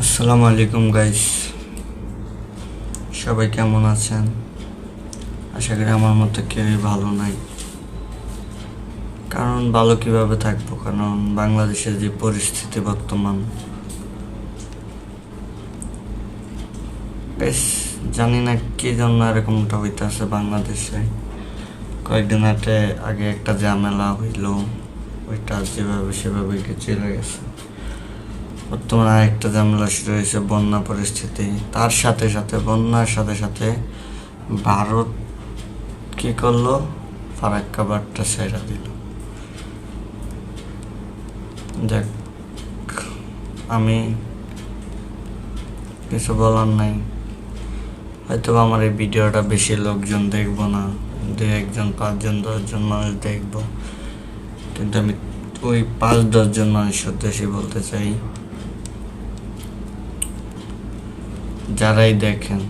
আসসালামু আলাইকুম গাইস, সবাই কেমন আছেন? আশা করি আমার মতো কেউই ভালো নাই। কারণ ভালো কিভাবে থাকবো, কারণ বাংলাদেশের যে পরিস্থিতি বর্তমান, বেশ জানি না কি জন্য এরকমটা হইতেছে বাংলাদেশে। কয়েকদিন আগে একটা ঝামেলা হইল, ওইটা যেভাবে সেভাবে চলে গেছে। বর্তমানে আরেকটা ঝামেলা শুরু হয়েছে, বন্যা পরিস্থিতি। তার সাথে সাথে বন্যার সাথে সাথে ভারত কি করলো, ফারাক্কা বাঁধটা ছেড়ে দিল। যাক, আমি কিছু বলার নাই। হয়তো আমার এই ভিডিওটা বেশি লোকজন দেখবো না, 2-1 5 10 মানুষ দেখবো, কিন্তু আমি ওই 5-10 মানুষের উদ্দেশ্যে বলতে চাই, যারাই দেখেন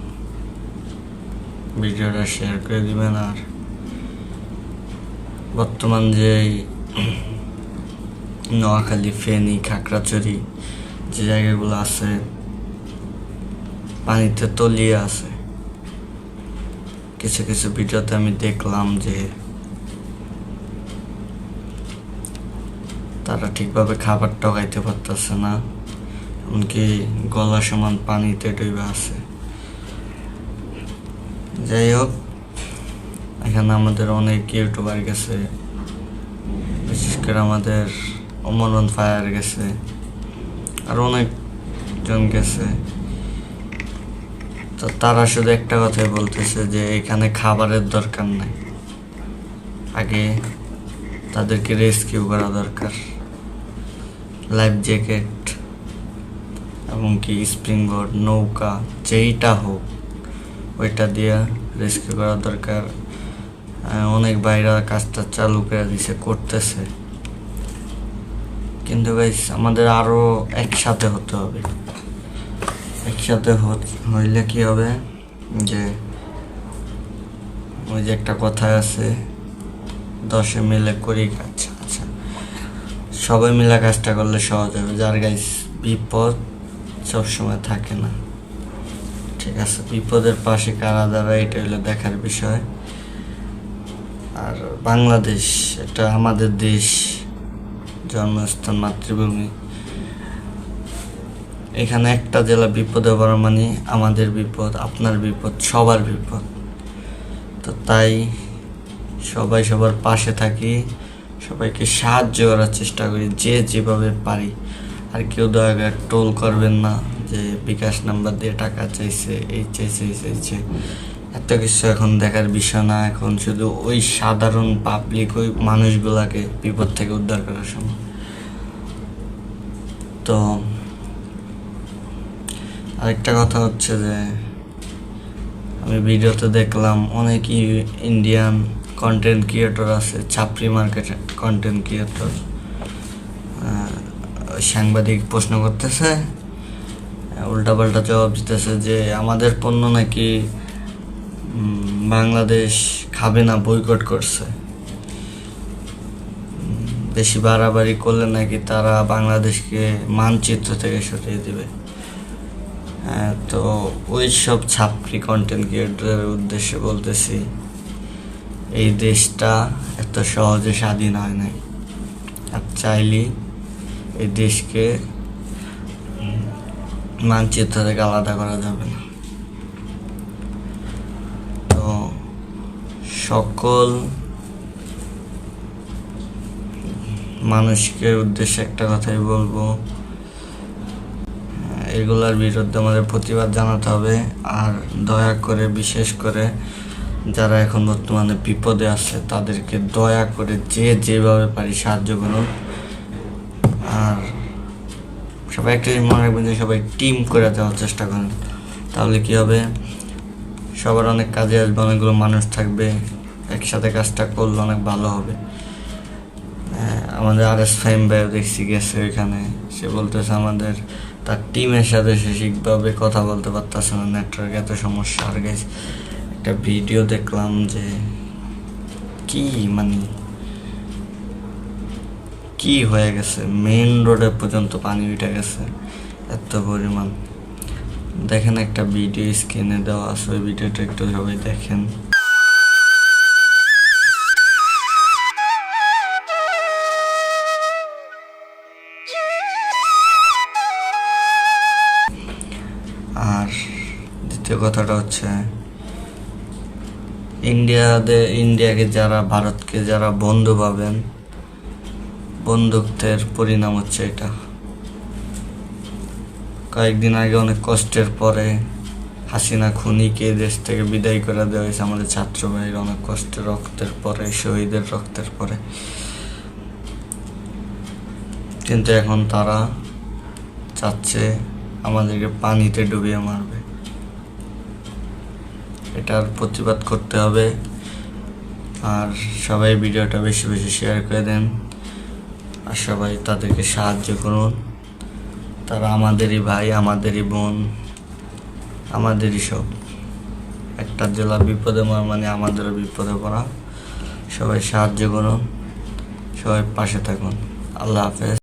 ভিডিওটা শেয়ার করে দিবেন। আর বর্তমান যে নোয়াখালী, ফেনী, খাগড়াছড়ি যে জায়গাগুলো আছে, পানিতে তলিয়ে আছে। কিছু কিছু ভিডিওতে আমি দেখলাম যে তারা ঠিকভাবে খাবারটাও খাইতে পারতেছে না, এমনকি গলা সমান পানিতে ডুবে আছে। যাই হোক, এখানে আমাদের অনেক ইউটিউবার গেছে, বিশেষ করে আমাদের অমরন ফায়ার গেছে, আর অনেকজন গেছে। তো তারা শুধু একটা কথাই বলতেছে যে এখানে খাবারের দরকার নাই, আগে তাদেরকে রেস্কিউ করা দরকার। লাইফ জ্যাকেট এমনকি স্প্রিং বোর্ড, নৌকা, যেইটা হোক ওইটা দিয়ে রেস্কিউ করা দরকার। অনেক বাইরা কাজটা চালু করে দিছে, করতেছে, কিন্তু গাইস আমাদের আরো একসাথে হতে হবে। একসাথে হইলে কি হবে, যে ওই যে একটা কথা আছে, 10 মিলে করি কাজ। আচ্ছা, সবাই মিলে কাজটা করলে সহজ হবে। যার গাইস বিপদ সবসময় থাকে না, ঠিক আছে? বিপদের পাশে কারা দাঁড়ায়, এটা হলো দেখার বিষয়। আর বাংলাদেশ এটা আমাদের দেশ, জন্মস্থান, মাতৃভূমি। এখানে একটা জেলা বিপদে পড়া মানে আমাদের বিপদ, আপনার বিপদ, সবার বিপদ। তো তাই সবাই সবার পাশে থাকি, সবাইকে সাহায্য করার চেষ্টা করি যে যেভাবে পারি। আর কেউ দয়া করে টোল করবেন না যে বিকাশ নাম্বার দিয়ে টাকা চাইছে, এই চাইছে, এই চাইছে। এত কিছু এখন দেখার বিষয় না, এখন শুধু ওই সাধারণ পাবলিক, ওই মানুষগুলাকে বিপদ থেকে উদ্ধার করার সময়। তো আরেকটা কথা হচ্ছে যে আমি ভিডিওতে দেখলাম অনেক ইন্ডিয়ান কন্টেন্ট ক্রিয়েটর আছে, ছাপরি মার্কেটে কন্টেন্ট ক্রিয়েটর। সাংবাদিক প্রশ্ন করতেছে, উল্টাপাল্টা জবাব দিতেছে যে আমাদের পণ্য নাকি বাংলাদেশ খাবে না, বয়কট করছে। বেশি বাড়াবাড়ি করলে নাকি তারা বাংলাদেশকে মানচিত্র থেকে সরিয়ে দিবে। তো ওই সব ছাপরি কন্টেন্ট ক্রিয়েটরের উদ্দেশ্যে বলতেছি, এই দেশটা এত সহজে স্বাধীন হয় নাই। আর চাইলেই এই দেশকে মানচিত্র থেকে আলাদা করা যাবে না। তো সকল মানুষকে উদ্দেশ্যে একটা কথাই বলবো, এগুলার বিরুদ্ধে আমাদের প্রতিবাদ জানাতে হবে। আর দয়া করে, বিশেষ করে যারা এখন বর্তমানে বিপদে আছে, তাদেরকে দয়া করে যে যেভাবে পারি সাহায্য করুন। আর সবাই একটা মনে রাখবেন যে সবাই টিম করে দেওয়ার চেষ্টা করেন, তাহলে কি হবে, সবার অনেক কাজে আসবে, অনেকগুলো মানুষ থাকবে, একসাথে কাজটা করলে অনেক ভালো হবে। আমাদের RS ফাহিম ভাইও দেখছি গেছে ওইখানে, সে বলতেছে আমাদের তার টিমের সাথে সে ঠিকভাবে কথা বলতে পারতেছে না, নেটওয়ার্ক এত সমস্যা। আর গাইস একটা ভিডিও দেখলাম যে কি মানে কি হয়ে গেছে, মেইন রোডে পর্যন্ত পানি উঠে গেছে। এত পরিমাণ। দেখেন একটা ভিডিও স্ক্রিনে দেওয়া আছে, ওই ভিডিওটা একটু সবাই দেখেন। আর দ্বিতীয় কথাটা হচ্ছে ইন্ডিয়াকে যারা, ভারতকে যারা বন্ধু ভাবেন, বন্ধুত্বের পরিণাম হচ্ছে এটা। কয়েকদিন আগে অনেক কষ্টের পরে হাসিনা খুনিকে দেশ থেকে বিদায় করে দেওয়া হয়েছে, আমাদের ছাত্র ভাইয়ের অনেক কষ্টের রক্তের পরে, শহীদের রক্তের পরে। কিন্তু এখন তারা চাচ্ছে আমাদেরকে পানিতে ডুবিয়ে মারবে। এটার প্রতিবাদ করতে হবে। আর সবাই ভিডিওটা বেশি বেশি শেয়ার করে দেন, আর সবাই তাদেরকে সাহায্য করুন। তারা আমাদেরই ভাই, আমাদেরই বোন, আমাদেরই সব। একটা জেলা বিপদে মানে আমাদেরও বিপদে পড়া। সবাই সাহায্য করুন, সবাই পাশে থাকুন। আল্লাহ হাফেজ।